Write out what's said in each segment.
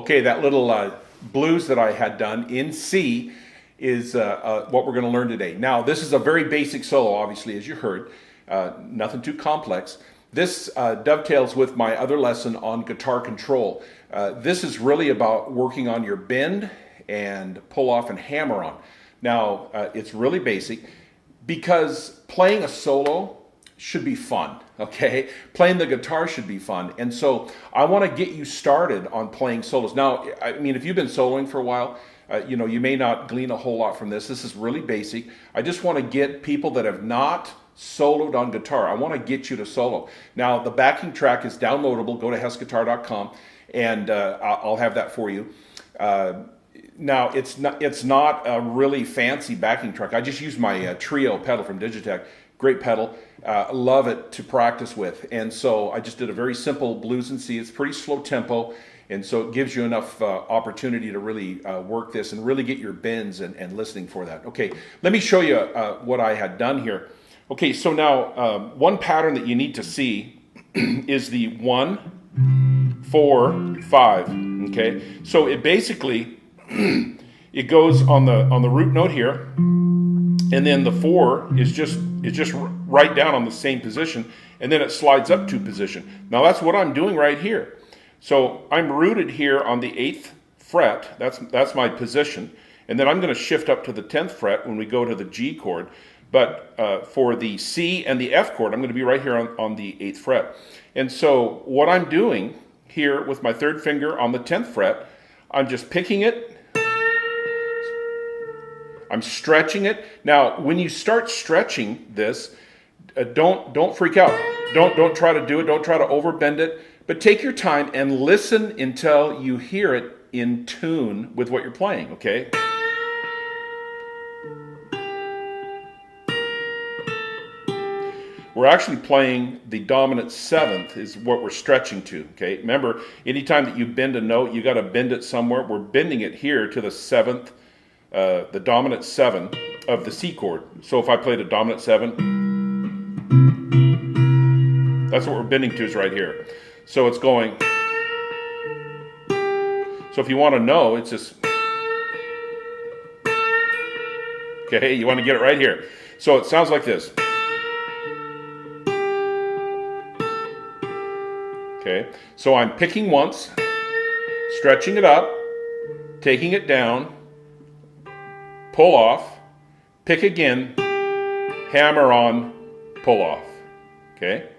Okay, that little blues that I had done in C is what we're going to learn today. Now, this is a very basic solo, obviously, as you heard. Nothing too complex. This dovetails with my other lesson on guitar control. This is really about working on your bend and pull off and hammer on. Now, it's really basic because playing a solo should be fun, okay? Playing the guitar should be fun. And so I want to get you started on playing solos. Now, I mean, if you've been soloing for a while, you may not glean a whole lot from this. This is really basic. I just want to get people that have not soloed on guitar. I want to get you to solo. Now, the backing track is downloadable. Go to hessguitar.com and I'll have that for you. Now, it's not a really fancy backing track. I just use my Trio pedal from Digitech. Great pedal. Love it to practice with. And so I just did a very simple blues in C. It's pretty slow tempo. And so it gives you enough opportunity to really work this and really get your bends and listening for that. Okay, let me show you what I had done here. Okay, so now one pattern that you need to see is the 1, 4, 5. Okay, so it basically it goes on the root note here, and then the 4 is just right down on the same position, and then it slides up 2 position. Now that's what I'm doing right here. So I'm rooted here on the 8th fret. That's my position, and then I'm going to shift up to the 10th fret when we go to the G chord. But for the C and the F chord, I'm going to be right here on the 8th fret. And so what I'm doing here with my 3rd finger on the 10th fret, I'm just picking it. I'm stretching it. Now, when you start stretching this, don't freak out. Don't try to do it. Don't try to overbend it. But take your time and listen until you hear it in tune with what you're playing, okay? We're actually playing the dominant 7th is what we're stretching to, okay? Remember, anytime that you bend a note, you got to bend it somewhere. We're bending it here to the 7th, the dominant 7 of the C chord. So if I played a dominant 7, that's what we're bending to is right here. So it's going. So if you want to know, it's just. Okay, you want to get it right here. So it sounds like this. Okay, so I'm picking once, stretching it up, taking it down, pull off, pick again, hammer on, pull off. Okay?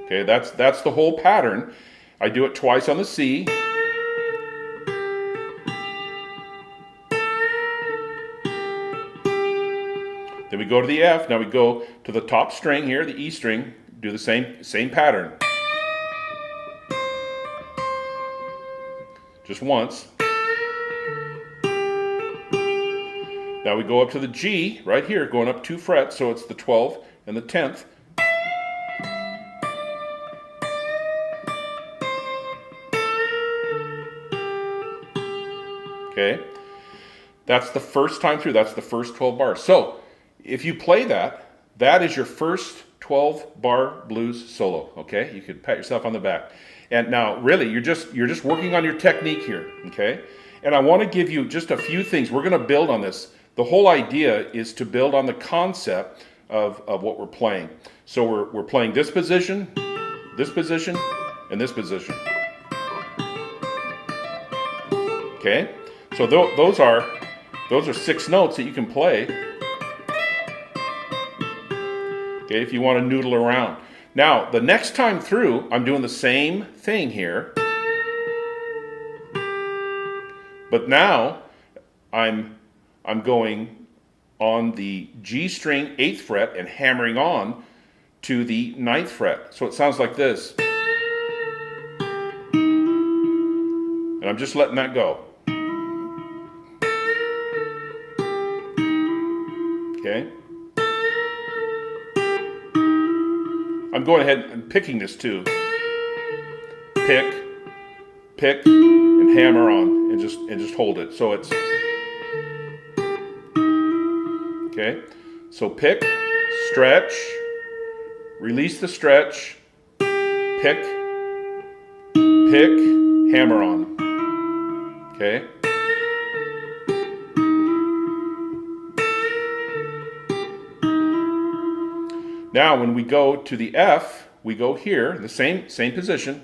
Okay, that's the whole pattern. I do it twice on the C. Then we go to the F. Now we go to the top string here, the E string, do the same pattern. Just once. Now we go up to the G right here, going up 2 frets, so it's the 12th and the 10th. Okay, that's the first time through. That's the first 12 bars. So if you play that, that is your first 12 bar blues solo. Okay, you could pat yourself on the back. And now, really, you're just working on your technique here. Okay, and I want to give you just a few things. We're going to build on this. The whole idea is to build on the concept of what we're playing. So we're playing this position, and this position. Okay. So those are 6 notes that you can play. Okay, if you want to noodle around. Now, the next time through, I'm doing the same thing here. But now I'm going on the G string 8th fret and hammering on to the 9th fret. So it sounds like this. And I'm just letting that go. Okay. I'm going ahead and picking this too. Pick, and hammer on, and just hold it. So it's okay. So pick, stretch, release the stretch, pick, hammer on. Okay? Now when we go to the F, we go here, the same position.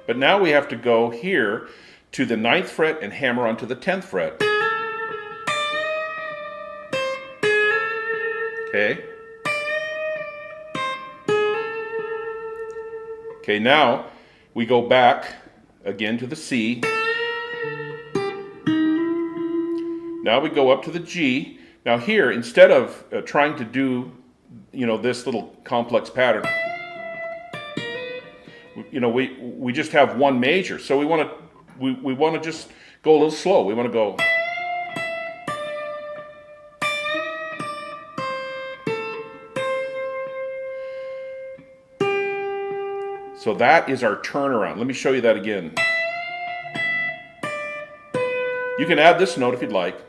But now we have to go here to the 9th fret and hammer onto the 10th fret. Okay? Okay, now we go back again to the C. Now we go up to the G. Now here, instead of trying to do, this little complex pattern, we just have one major. So we want to just go a little slow. We want to go. So that is our turnaround. Let me show you that again. You can add this note if you'd like.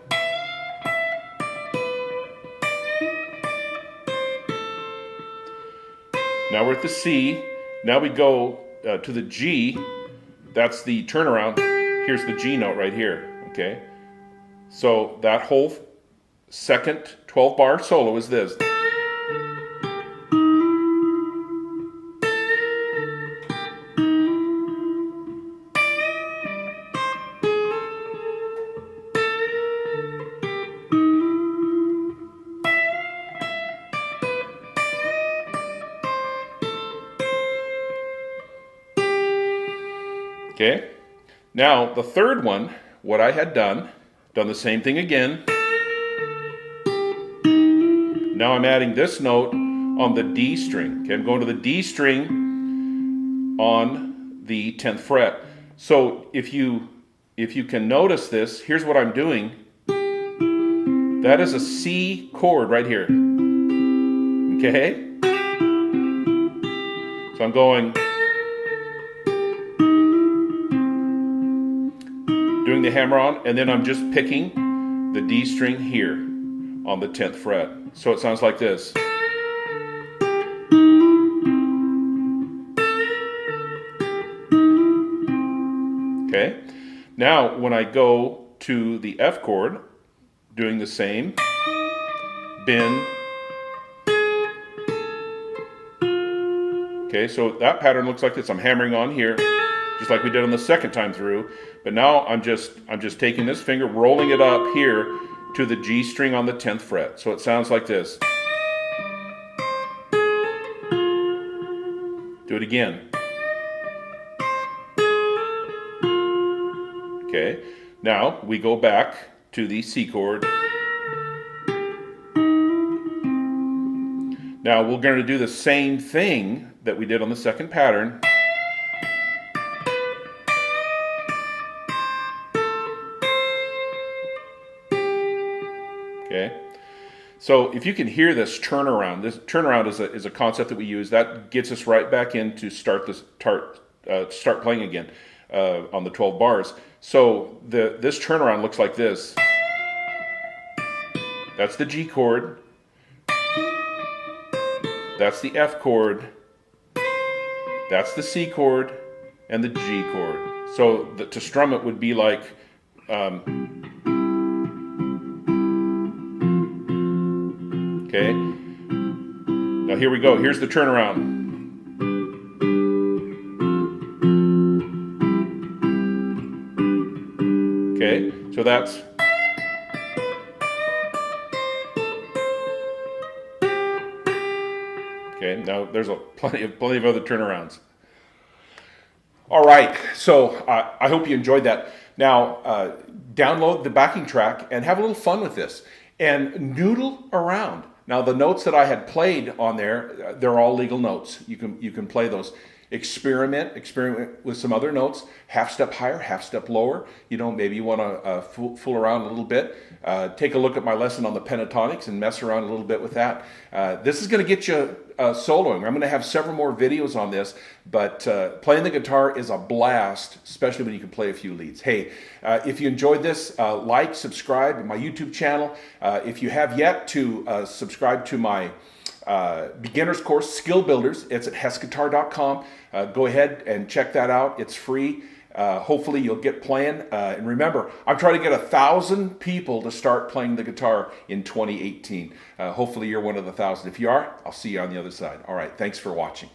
Now we're at the C. Now we go to the G. That's the turnaround. Here's the G note right here. Okay. So that whole second 12-bar solo is this. Okay, now the third one, what I had done the same thing again. Now I'm adding this note on the D string. Okay, I'm going to the D string on the 10th fret. So if you can notice this, here's what I'm doing. That is a C chord right here. Okay? So I'm going, doing the hammer on, and then I'm just picking the D string here on the 10th fret. So it sounds like this. Okay? Now, when I go to the F chord, doing the same, bend. Okay, so that pattern looks like this. I'm hammering on here, just like we did on the second time through. But now I'm just taking this finger, rolling it up here to the G string on the 10th fret. So it sounds like this. Do it again. Okay, now we go back to the C chord. Now we're going to do the same thing that we did on the second pattern. Okay, so if you can hear this turnaround is a concept that we use that gets us right back in to start playing again on the 12 bars. So this turnaround looks like this. That's the G chord. That's the F chord. That's the C chord and the G chord. So to strum it would be like. Okay, now here we go. Here's the turnaround. Okay, so that's. Okay, now there's plenty of other turnarounds. All right, so I hope you enjoyed that. Now, download the backing track and have a little fun with this and noodle around. Now the notes that I had played on there, they're all legal notes. You can play those. Experiment with some other notes. Half step higher, half step lower. Maybe you want to fool around a little bit. Take a look at my lesson on the pentatonics and mess around a little bit with that. This is going to get you soloing. I'm going to have several more videos on this, but playing the guitar is a blast, especially when you can play a few leads. Hey, if you enjoyed this, like, subscribe to my YouTube channel. If you have yet to subscribe to my beginner's course, Skill Builders. It's at hessguitar.com. Go ahead and check that out. It's free. Hopefully you'll get playing. And remember, I'm trying to get 1,000 people to start playing the guitar in 2018. Hopefully you're one of the 1,000. If you are, I'll see you on the other side. All right, thanks for watching.